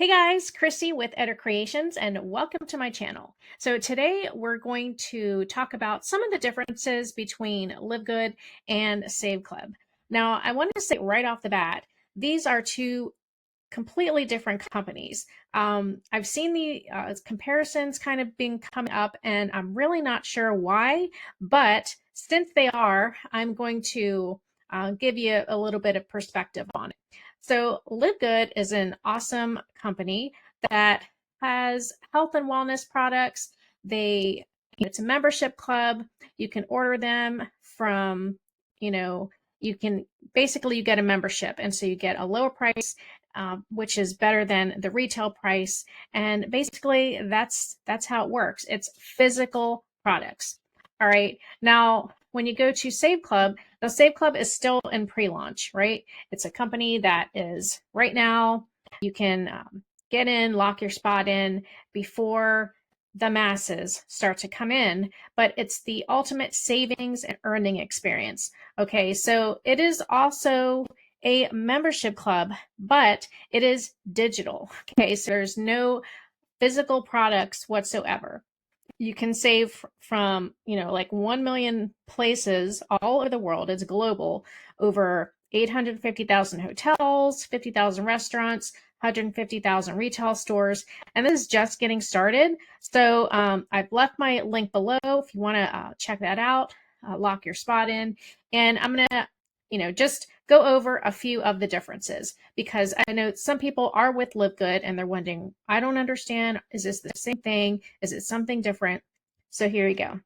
Hey guys, Christy with Editor Creations, and welcome to my channel. So today we're going to talk about some of the differences between LiveGood and SaveClub. Now, I want to say right off the bat, these are two completely different companies. I've seen the comparisons kind of being coming up, and I'm really not sure why, but since they are, I'm going to give you a little bit of perspective on it. So LiveGood is an awesome company that has health and wellness products. It's a membership club. You can order them from, you can basically you get a membership, and so you get a lower price, which is better than the retail price. And basically, that's how it works. It's physical products. All right. Now, when you go to SaveClub, the SaveClub is still in pre-launch, right? It's a company that is right now. You can get in, lock your spot in before the masses start to come in, but it's the ultimate savings and earning experience. Okay, so it is also a membership club, but it is digital. Okay, so there's no physical products whatsoever. You can save from, like 1 million places all over the world. It's global, over 850,000 hotels, 50,000 restaurants, 150,000 retail stores, and this is just getting started. So I've left my link below if you want to check that out, lock your spot in, and I'm going to, just go over a few of the differences, because I know some people are with LiveGood and they're wondering, I don't understand. Is this the same thing? Is it something different? So here you go.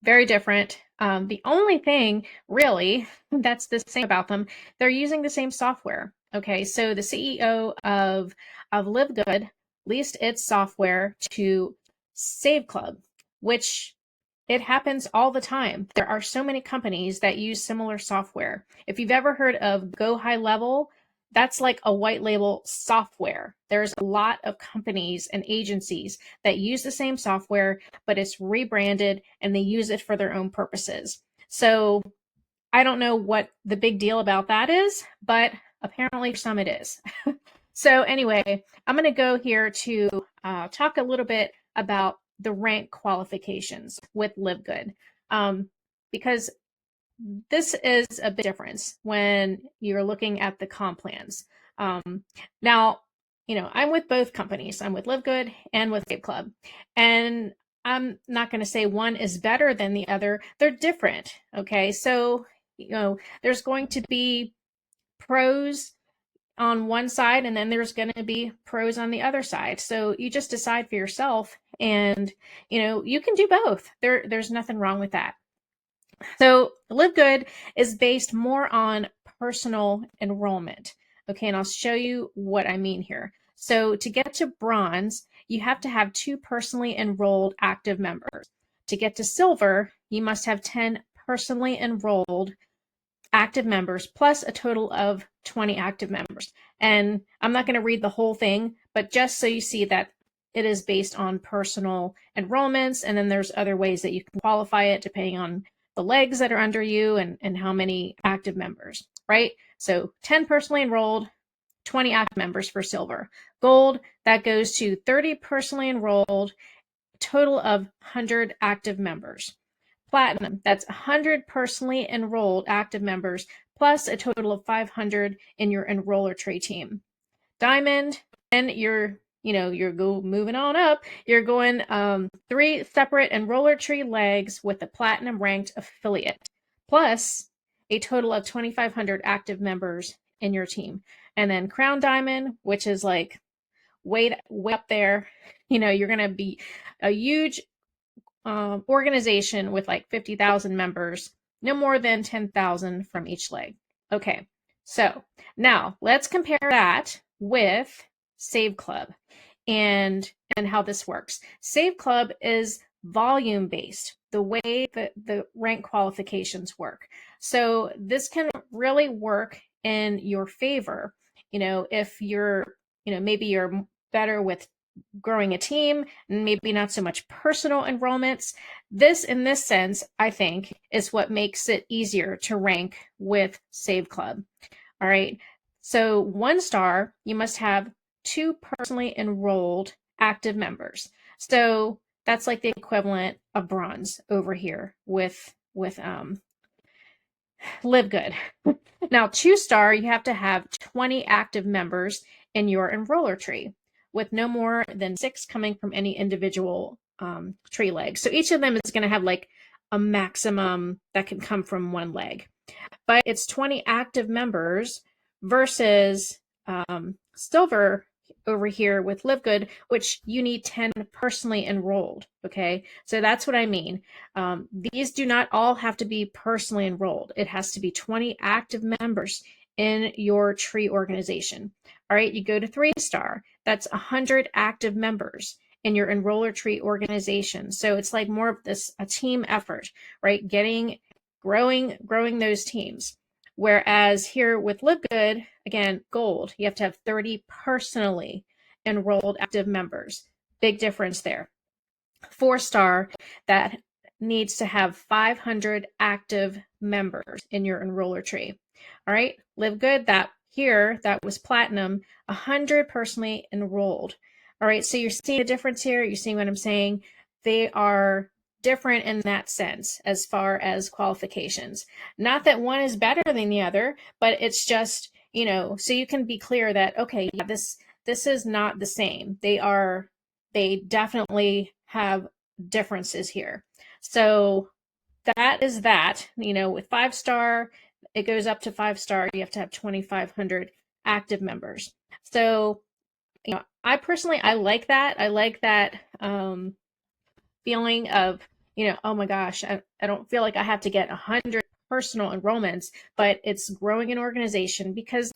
Very different. The only thing really that's the same about them, they're using the same software. Okay, so the CEO of LiveGood leased its software to SaveClub, which it happens all the time. There are so many companies that use similar software. If you've ever heard of Go High Level, that's like a white label software. There's a lot of companies and agencies that use the same software, but it's rebranded and they use it for their own purposes. So I don't know what the big deal about that is, but apparently for some it is. So anyway, I'm going to go here to talk a little bit about the rank qualifications with LiveGood, because this is a big difference when you're looking at the comp plans. Now, I'm with both companies. I'm with LiveGood and with SaveClub, and I'm not going to say one is better than the other. They're different. Okay, so there's going to be pros on one side, and then there's going to be pros on the other side. So you just decide for yourself, and you can do both. There's nothing wrong with that. So LiveGood is based more on personal enrollment. Okay, and I'll show you what I mean here. So to get to bronze, you have to have 2 personally enrolled active members. To get to silver, you must have 10 personally enrolled active members plus a total of 20 active members. And I'm not going to read the whole thing, but just so you see that it is based on personal enrollments, and then there's other ways that you can qualify it depending on the legs that are under you and how many active members, right? So 10 personally enrolled, 20 active members for silver. Gold, that goes to 30 personally enrolled, total of 100 active members. Platinum, that's 100 personally enrolled active members plus a total of 500 in your enroller tray team. Diamond, and you're moving on up. You're going 3 separate enroller tree legs with a platinum ranked affiliate, plus a total of 2,500 active members in your team. And then Crown Diamond, which is like way up there. You're going to be a huge organization with like 50,000 members, no more than 10,000 from each leg. Okay, so now let's compare that with SaveClub and how this works. SaveClub is volume based, the way that the rank qualifications work. So this can really work in your favor. If you're, maybe you're better with growing a team, maybe not so much personal enrollments. This, in this sense, I think, is what makes it easier to rank with SaveClub. All right. So 1 star, you must have 2 personally enrolled active members. So that's like the equivalent of bronze over here with LiveGood. Now, 2-star, you have to have 20 active members in your enroller tree, with no more than 6 coming from any individual tree leg. So each of them is going to have like a maximum that can come from one leg. But it's 20 active members versus silver over here with LiveGood, which you need 10 personally enrolled. Okay, so that's what I mean. These do not all have to be personally enrolled. It has to be 20 active members in your tree organization. All right, you go to 3-star. That's 100 active members in your enroller tree organization. So it's like more of this a team effort, right? Growing those teams. Whereas here with LiveGood, again, gold, you have to have 30 personally enrolled active members. Big difference there. 4-star, that needs to have 500 active members in your enroller tree. All right, LiveGood, that was platinum, 100 personally enrolled. All right, so you're seeing the difference here. You're seeing what I'm saying. They are different in that sense as far as qualifications. Not that one is better than the other, but it's just, so you can be clear that, okay, yeah, this is not the same. They definitely have differences here. So that is that, with 5-star, it goes up to 5-star, you have to have 2,500 active members. So, I personally, I like that. I like that feeling of, oh my gosh, I don't feel like I have to get 100 personal enrollments, but it's growing an organization because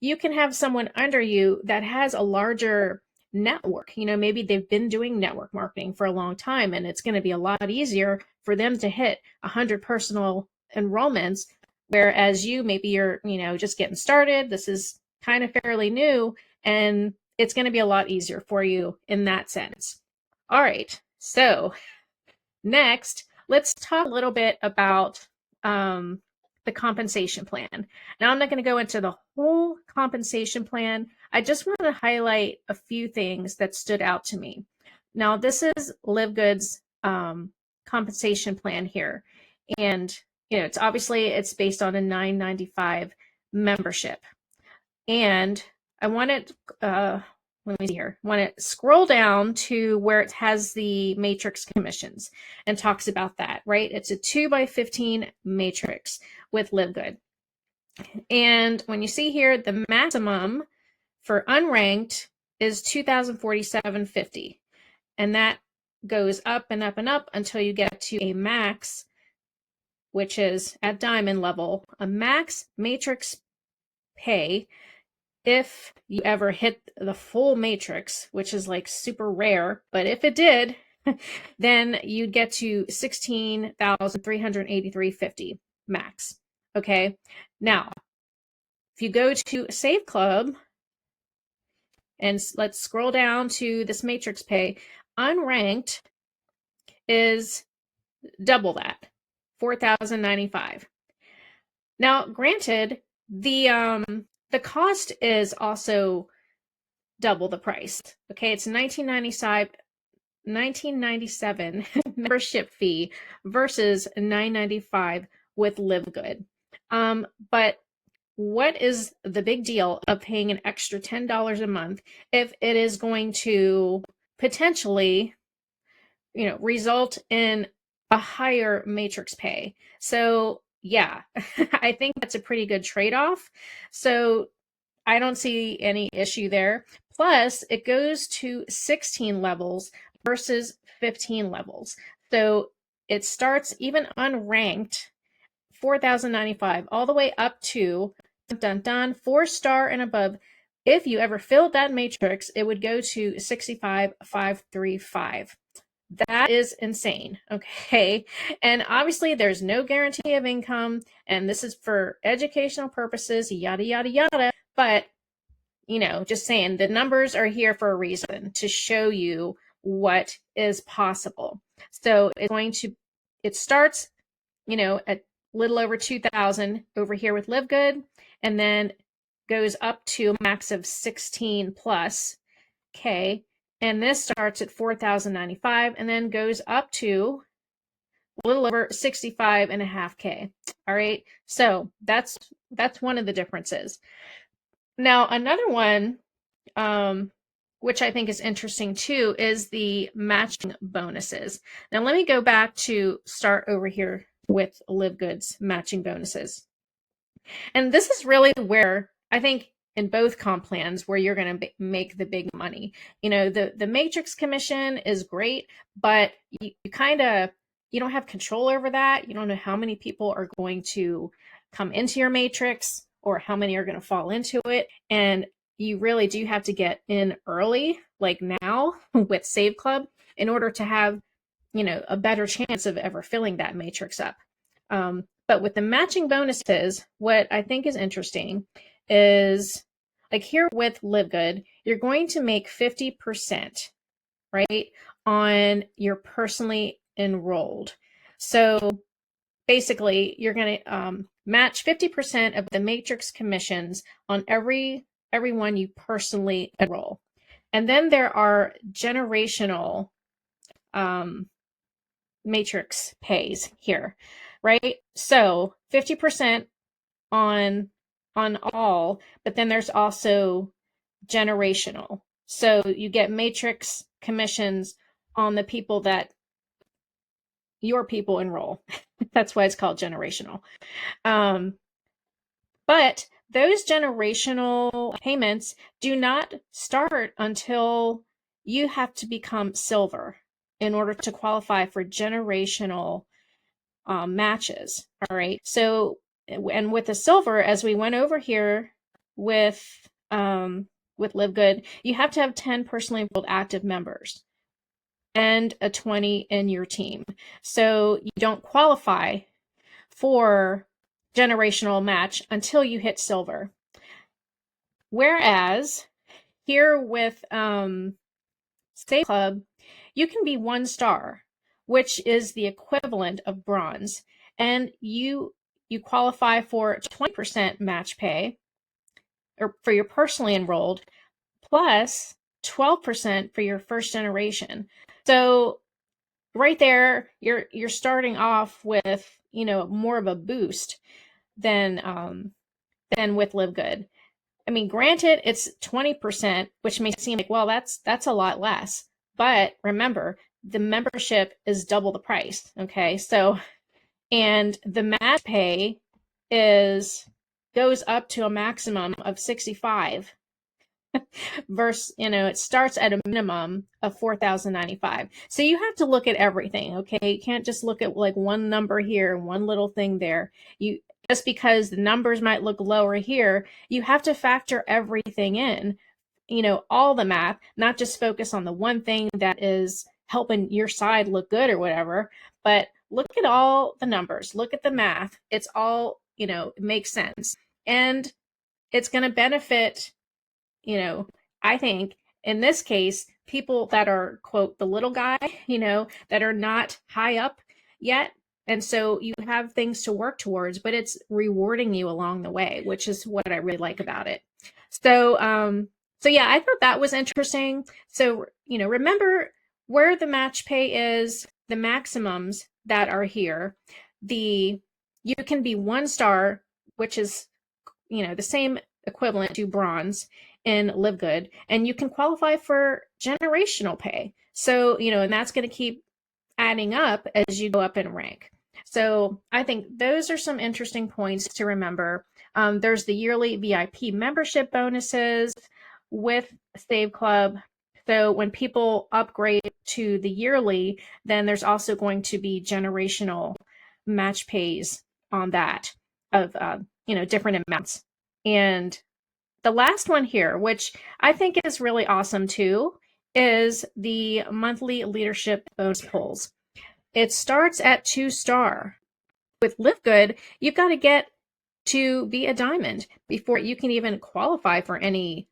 you can have someone under you that has a larger network. Maybe they've been doing network marketing for a long time, and it's going to be a lot easier for them to hit 100 personal enrollments. Whereas maybe you're, just getting started. This is kind of fairly new, and it's going to be a lot easier for you in that sense. All right. So next, let's talk a little bit about the compensation plan. Now, I'm not going to go into the whole compensation plan. I just want to highlight a few things that stood out to me. Now, this is LiveGood's compensation plan here. And, it's based on a $9.95 membership. And I want it, let me see here. I want to scroll down to where it has the matrix commissions and talks about that, right? It's a 2x15 matrix with LiveGood. And when you see here, the maximum for unranked is $2,047.50. And that goes up and up and up until you get to a max, which is at diamond level, a max matrix pay. If you ever hit the full matrix, which is like super rare, but if it did, then you'd get to $16,383.50 max. Okay. Now, if you go to SaveClub and let's scroll down to this matrix pay, unranked is double that, $4,095. Now, granted, the cost is also double the price. Okay, it's $19.97 membership fee versus $9.95 with LiveGood. But what is the big deal of paying an extra $10 a month if it is going to potentially, result in a higher matrix pay? So yeah, I think that's a pretty good trade-off. So I don't see any issue there. Plus, it goes to 16 levels versus 15 levels. So it starts even unranked, $4,095, all the way up to 4-star and above. If you ever filled that matrix, it would go to $65,535. That is insane. Okay. And obviously there's no guarantee of income, and this is for educational purposes, yada, yada, yada. But, just saying, the numbers are here for a reason, to show you what is possible. So it starts, at little over 2,000 over here with LiveGood, and then goes up to a max of 16 plus K, and this starts at 4,095 and then goes up to a little over 65.5K. All right, so that's one of the differences. Now another one, which I think is interesting too, is the matching bonuses. Now let me go back to start over here with LiveGood's matching bonuses. And this is really where I think in both comp plans where you're going to make the big money. You know, the matrix commission is great, but you kind of, you don't have control over that. You don't know how many people are going to come into your matrix or how many are going to fall into it. And you really do have to get in early, like now with SaveClub, in order to have, you know, a better chance of ever filling that matrix up. But with the matching bonuses, what I think is interesting is, like here with LiveGood, you're going to make 50%, right, on your personally enrolled. So basically, you're going to match 50% of the matrix commissions on everyone you personally enroll. And then there are generational matrix pays here, right? So 50% on all, but then there's also generational. So you get matrix commissions on the people that your people enroll. That's why it's called generational. But those generational payments do not start until you have to become silver in order to qualify for generational matches. All right. So, and with the silver, as we went over here with LiveGood, you have to have 10 personally enrolled active members and a 20 in your team. So you don't qualify for generational match until you hit silver. Whereas here with SaveClub, you can be 1 star, which is the equivalent of bronze, and you qualify for 20% match pay, or for your personally enrolled, plus 12% for your first generation. So right there, you're starting off with, you know, more of a boost than with LiveGood. I mean, granted, it's 20%, which may seem like, well, that's a lot less. But remember, the membership is double the price. Okay, so, and the match pay goes up to a maximum of 65 versus, you know, it starts at a minimum of 4,095. So you have to look at everything. Okay, you can't just look at like one number here and one little thing there. You just because the numbers might look lower here, you have to factor everything in, you know, all the math, not just focus on the one thing that is helping your side look good or whatever, but look at all the numbers, look at the math. It's all, you know, it makes sense. And it's going to benefit, you know, I think in this case, people that are, quote, the little guy, you know, that are not high up yet. And so you have things to work towards, but it's rewarding you along the way, which is what I really like about it. So, so yeah, I thought that was interesting. So, you know, remember where the match pay is, the maximums that are here, you can be 1 star, which is, you know, the same equivalent to bronze in LiveGood, and you can qualify for generational pay. So, you know, and that's going to keep adding up as you go up in rank. So I think those are some interesting points to remember. There's the yearly VIP membership bonuses with SaveClub. So when people upgrade to the yearly, then there's also going to be generational match pays on that of, you know, different amounts. And the last one here, which I think is really awesome too, is the monthly leadership bonus polls. It starts at 2 star. With LiveGood, you've got to get to be a diamond before you can even qualify for any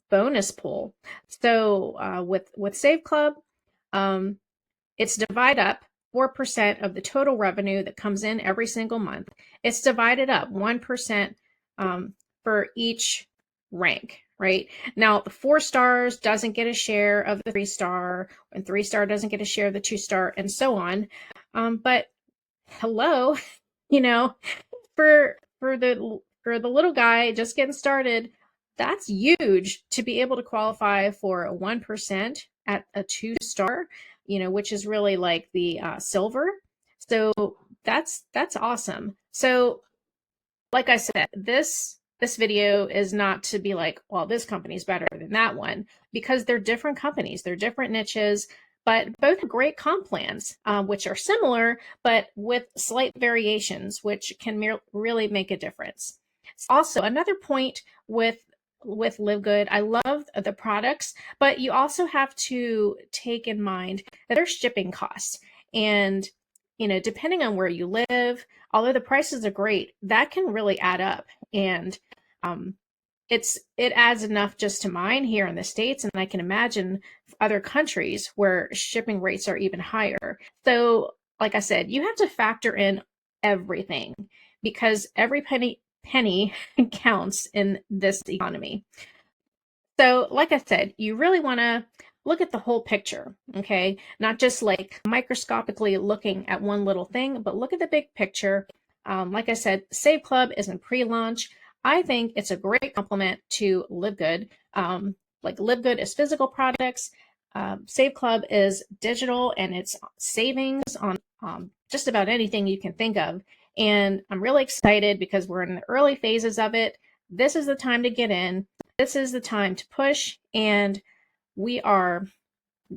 bonus pool. So with SaveClub, it's divided up 4% of the total revenue that comes in every single month. It's divided up 1% for each rank, right? Now, the 4 stars doesn't get a share of the 3 star, and 3 star doesn't get a share of the 2 star, and so on. But hello, you know, for the little guy just getting started, that's huge to be able to qualify for a 1% at a 2 star, which is really like the silver. So that's awesome. So like I said, this video is not to be like, well, this company's better than that one, because they're different companies, they're different niches, but both have great comp plans, which are similar, but with slight variations, which can really make a difference. Also, another point with LiveGood, I love the products, but you also have to take in mind that there's shipping costs. And depending on where you live, although the prices are great, that can really add up. And it adds enough just to mine here in the States, and I can imagine other countries where shipping rates are even higher. So, like I said, you have to factor in everything, because every penny counts in this economy. So, like I said, you really want to look at the whole picture, okay? Not just like microscopically looking at one little thing, but look at the big picture. Like I said, SaveClub is in pre-launch. I think it's a great complement to LiveGood. Like LiveGood is physical products. SaveClub is digital, and it's savings on just about anything you can think of. And I'm really excited because we're in the early phases of it. This is the time to get in. This is the time to push, and we are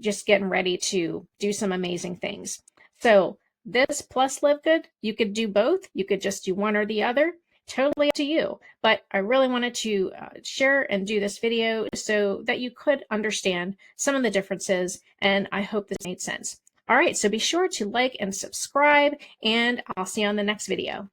just getting ready to do some amazing things. So this plus LiveGood, you could do both. You could just do one or the other. Totally up to you. But I really wanted to share and do this video so that you could understand some of the differences, and I hope this made sense. All right, so be sure to like and subscribe, and I'll see you on the next video.